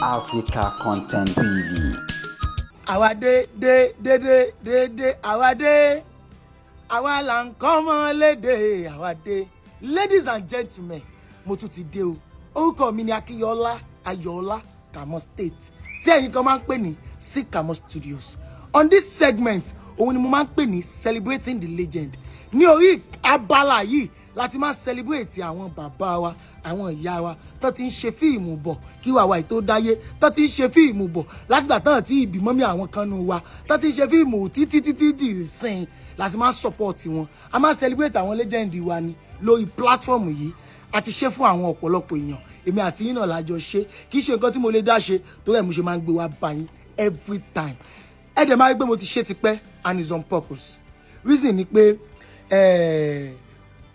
Africa Content TV. Àwa dé àwa dé àwa là ń kọ́mọ lédè àwa dé. Ladies and gentlemen, mo tún ti dé o. Orúkọ mi ni Ayọ̀ọ́lá Ckamo State. Tí ẹ̀yin kan máa ń pè ní Ckamo Studios. On this segment, òun ni mo máa ń pè ní Celebrating the Legend. Ní orí abala yìí láti máa celebrate àwọn bàbá wa, àwọn ìyá wa tó ti ń ṣe fíìmù bọ̀ kí wàwá ì tó dáyé, tó ti ń ṣe fíìmù bọ̀ látìgbà tán tí ìbímọ mi àwọn kan nù wa, tó ti ń ṣe fíìmù títí di ìsìn láti máa support wọn. A máa celebrate àwọn legend wa ni lórí platform yìí. A ti ṣe fún àwọn ọ̀pọ̀lọpọ̀ èèyàn. Èmi àti yín náà la jọ ṣe. Kì í ṣe nǹkan tí mo lè dá ṣe torí ẹ̀ mo ṣe máa ń gbé wa bá yín every time. Ẹ dẹ̀ máa rí pé mo ti ṣe tipẹ́ and it's on purpose. Reason ni pé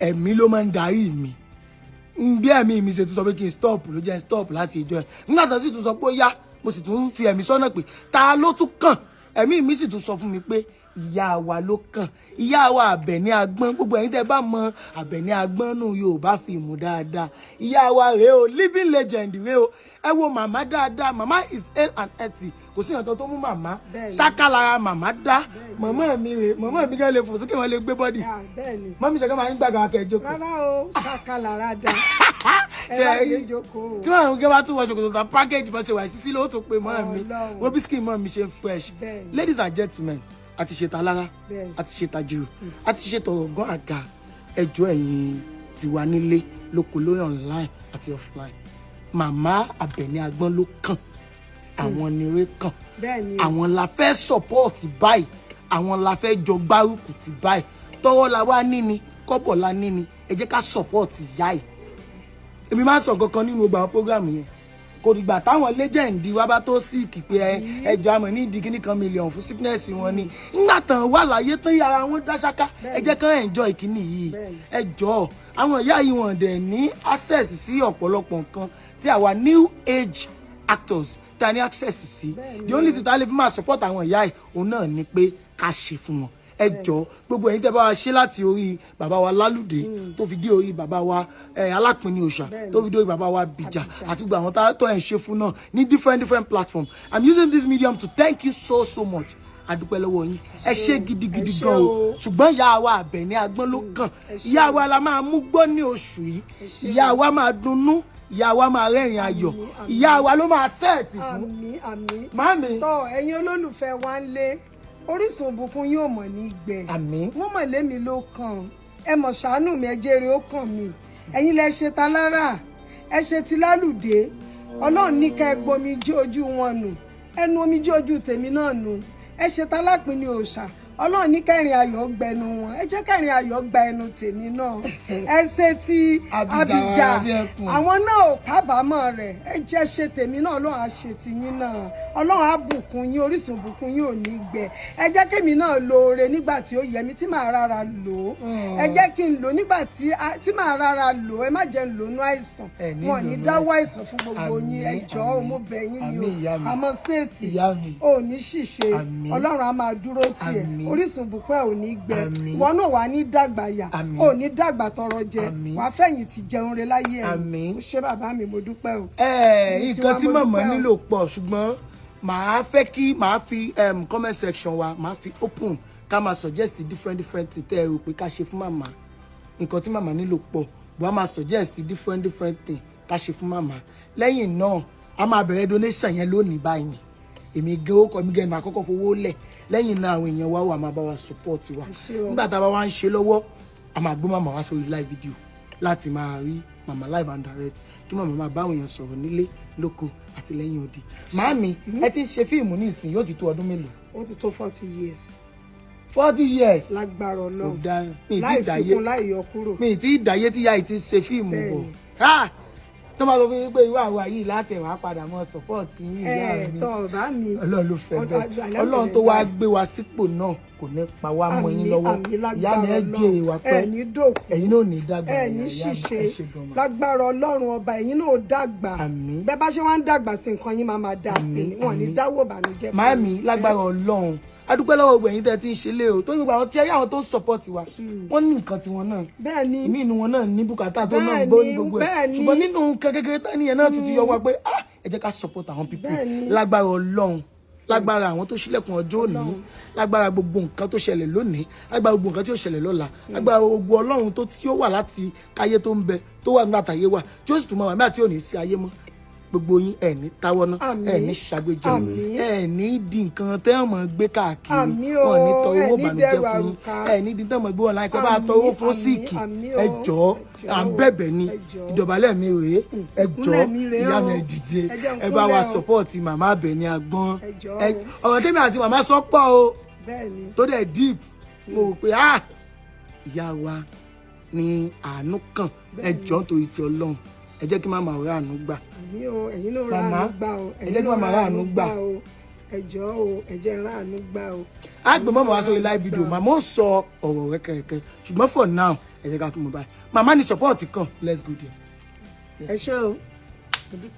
ẹ̀mí ló máa ń darí mi. Bí ẹ̀mí mi ṣe tún sọ pé kí n stop ló jẹ́ stop láti ìjọ ẹ̀. Nígbà tó sì tún sọ pé ó yá, mo sì tún fi ẹ̀mí sọ́nà pé ta ló tún kàn. Ẹ̀mí mi sì tún sọ fún mi pé ìyá wa ló kàn. Ìyá wa Abeni Agbon. Gbogbo ẹ̀yin tẹ́ bá mọ Abeni Agbon nù Yorùbá fíìmù dáadáa. Ìyá wa rèé o, living legend rèé o. Ẹ wo màmá dáadáa. Màmá is hale and healthy. Kò sí nǹkan tó mú màmá. Ṣáká lára màmá dá. Màmá mi rèé. Màmá mi kàn lè fò sókè wọn lè gbé bọ́dì. Mọ́mí ṣe kí wọ́n máa ń gbàgbọ́ akẹ́jọ́. Rárá o, ṣáká lára dá. Tí wọ́n gẹ́gẹ́ bá tún wọ ṣòkòtò tán package bá ṣe wà sísí ló tó pé mọ́ mi. Wọ́n bí skin mọ́ mi ṣe fresh. Ladies and gentlemen, a ti ṣe talára, a ti ṣe tajuru, a ti ṣe tọ̀gán àga. Ẹjọ́ ẹ̀yin tiwa nílé lóko lórí online àti offline. Màmá Abeni Agbon ló kàn. Àwọn nire kàn. Àwọn la fẹ́ support báyìí. Àwọn la fẹ́ jọ gbárùkù ti báyìí. Tọ́wọ́ la wá níní, kọ́bọ̀ la níní. Ẹ jẹ́ ká support ìyá yìí. Èmi máa ń sọ kankan nínú gbogbo àwọn program yẹn. Kò dìgbà táwọn legend wa bá tó sick pé ẹjọ́ àmọ́ ní ìdí kíní kan million fún sickness wọn ni. Nígbà tán wà láyé tán yàrá wọn dá ṣáká. Ẹ jẹ́ kán enjoy kíní yìí. Ẹ jọ̀ọ́ àwọn ìyá yìí wọ́n dẹ̀ ní access sí ọ̀pọ̀lọpọ̀ nǹkan tí àwa new age actors ta ní access sí. The only thing ta lè fi máa support àwọn ìyá yìí òun náà ni pé ká ṣe fún wọn. Ẹ jọ̀ọ́ gbogbo ẹ̀yin tẹ́ bá wa ṣe láti orí bàbá wa Lálùdé tó fi dé orí bàbá wa Alápinni Òòṣà tó fi dé orí bàbá wa Bìjà àti gbogbo àwọn tó ẹ̀ ń ṣe fún náà ní different platforms. I'm using this medium to thank you so much. Adúpẹ́ lọ́wọ́ yín. Ẹ ṣé gidigidi gan o. Ṣùgbọ́n ìyá wa Abeni Agbon ló kàn. Ìyá wa la máa mú gbọ́ ní oṣù yìí. Ìyá wa máa dunnú. Ìyá wa máa rẹ́rìn ayọ̀. Ìyá wa ló máa sẹ́ẹ̀tì fún. Àmín. Màámi. Tọ́ ẹ̀yin olólùfẹ́ wa ń lé. Orísun ìbùkún yóò mọ̀ ní gbẹ. Àmín. Wọ́n mọ̀ lémi ló kàn. Ẹ mọ̀ ṣàánú mi, ẹ jẹ́rìí ó kàn mí. Ẹ̀yin lẹ ṣe talára, ẹ ṣe ti Lálùdé. Ọlọ́run ní ká ẹ gbomi jí ojú wọn nù. Ẹnu omi jí ojú tèmi náà nù. Ẹ ṣe talápinni Òòṣà. Ọlọ́run ní kẹrin ayọ̀ gbẹnu wọn. Ẹ jẹ́ kẹrin ayọ̀ gba ẹnu tèmi náà. Ẹ ṣe ti Abija. Àwọn náà ò kábàámọ̀ rẹ̀. Ẹ jẹ́ ṣe tèmi náà, Ọlọ́run á ṣe tiyín náà. Ọlọ́run á bùkún yín, orísun bùkún yín ò ní gbẹ. Ẹ jẹ́ kémi náà lóore nígbà tí ó yẹ mí tí màá rárá lò ó. Ẹ jẹ́ kí n lò nígbà tí màá rárá lò ó. Ẹ má jẹ́ n lò nú àìsàn. Wọn ò ní dáwọ́ àìsàn fún gbogbo yín. Ẹ jọ̀ọ́ mo bẹ̀ yín ni o. Àmọ́ State ò ní ṣìṣe. Ọlọ́run á máa dúró tiẹ̀. Orísun bùkún ò ní gbẹ. Ìwọ náà wà ní dàgbà yà. Ò ní dàgbà tọrọ jẹ. Wàá fẹ̀yìn ti jẹun re láyé ẹ̀. Ó ṣé bàbá mi, mo dúpẹ́ o. Nǹkan tí màmá nílò pọ̀ ṣùgbọ́n màá fẹ́ kí màá fi comment section wa màá fi open ká máa suggest different things tẹ́ ẹ rò pé ká ṣe fún màmá. Nǹkan tí màmá nílò pọ̀ bó a máa suggest different things ká ṣe fún màmá. Lẹ́yìn náà a máa bẹ̀rẹ̀ donation yẹn lónìí báyìí. Èmi gan ó kọ́ mi gan máa kọ́kọ́ fowó lẹ̀. Lẹ́yìn náà àwọn èèyàn wa wà máa bá wa support wa. Nígbà tá a bá wá ń ṣe lọ́wọ́ a máa gbé màmá wá sórí live video láti máa rí màmá live and direct kí màmá máa bá àwọn èèyàn sọ̀rọ̀ nílé lóko àti lẹ́yìn odi. Màámi ẹ ti ń ṣe fíìmù ní ìsìn yóò ti tó ọdún mélòó? Ó ti tó 40 years. 40 years. Lágbára Ọlọ́run. Láì fikún láì yọ kúrò. Mi ti ìdáyé tí ìyá yìí ti ṣe fíìmù bọ̀. Tó máa lọ fi pé irú àwa yìí láti ẹ̀wọ̀n padà mọ́ support yín ìyá mi. Tọ́ bá mi. Ọlọ́run ló fẹ́ bẹ́ẹ̀. Ọlọ́run tó wá gbé wa sípò náà kò ní pa wá mọ́ yín lọ́wọ́. Ìyá mi ẹ jèrè wa pẹ́. Ẹ̀yin dòkú. Ẹ̀yin náà ò ní dàgbà. Ẹ̀yin ṣìṣe. Lágbára Ọlọ́run ọba ẹ̀yin náà ò dàgbà. Bẹ́ẹ̀ bá ṣe wá ń dàgbà sí nǹkan yín máa dá sí ni. Wọ́n ní dáwọ́ ìbànújẹ́. Màámi lágbára Ọlọ́run. Adúpẹ́ lọ́wọ́ gbogbo ẹ̀yin tẹ́ ti ń ṣe lé o tó gbogbo àwọn tí àwọn tó support wa wọ́n ní nǹkan tiwọn náà. Bẹ́ẹ̀ni. Ìmí inú wọn náà ní bùkátà tó náà gbọ́ ní gbogbo ẹ̀. Ṣùgbọ́n nínú kékeré tán nìyẹn náà tún ti yọ wá pé ẹ jẹ́ ká support àwọn people lágbára Ọlọ́run lágbára àwọn tó ṣílẹ̀kùn ọjọ́ òní lágbára gbogbo nǹkan tó ṣẹlẹ̀ lónìí lágbára gbogbo nǹkan tí ó ṣẹlẹ̀ lọ́la lágbára gbogbo Ọlọ́run tó tí ó wà láti káyé tó ń bẹ tó wà nígbà táyé wà tí ó sì tún máa wà nígbà tí ò ní sí ayé mọ́ gbogbo yín ẹ ní táwọ́ ná ẹ ní ṣàgbéjọ ẹ ní di nǹkan tẹ́ ọ̀ mọ̀ gbé káàkiri wọn ní tọ owó bànújẹ́ fún yín ẹ ní di tẹ́ mọ̀ gbé wọn láì pẹ́ bá tọ owó fún síìkì ẹ jọ̀ọ́ à ń bẹ̀bẹ̀ ni ìdọ̀bálẹ̀ mi rèé ẹ jọ̀ọ́ ìyá mi ẹ dìde ẹ bá wa support màmá Abeni Agbon ọ̀rọ̀ tèmi àti màmá sọ pọ̀ o tó dẹ̀ deep mo rò pé ìyá wa ni àánú kàn ẹ jọ̀ọ́ nítorí ti Ọlọ́run ẹ jẹ́ kí màmá ọ̀rẹ́ àánú gbà. ẹ̀yin náà ra àánú gbà o ẹ jẹ́ kí màmá ọ̀rẹ́ àánú gbà o ẹ jọ̀ọ́ o ẹ jẹ́ ra àánú gbà o. a gbé mọ́mọ́ wá sórí live video màmá ó sọ ọ̀rọ̀ rẹ̀ kẹ̀kẹ́ ṣùgbọ́n for now ẹ jẹ́ ká fún mi báyìí màmá ní support kan let's go there. ẹ ṣé o.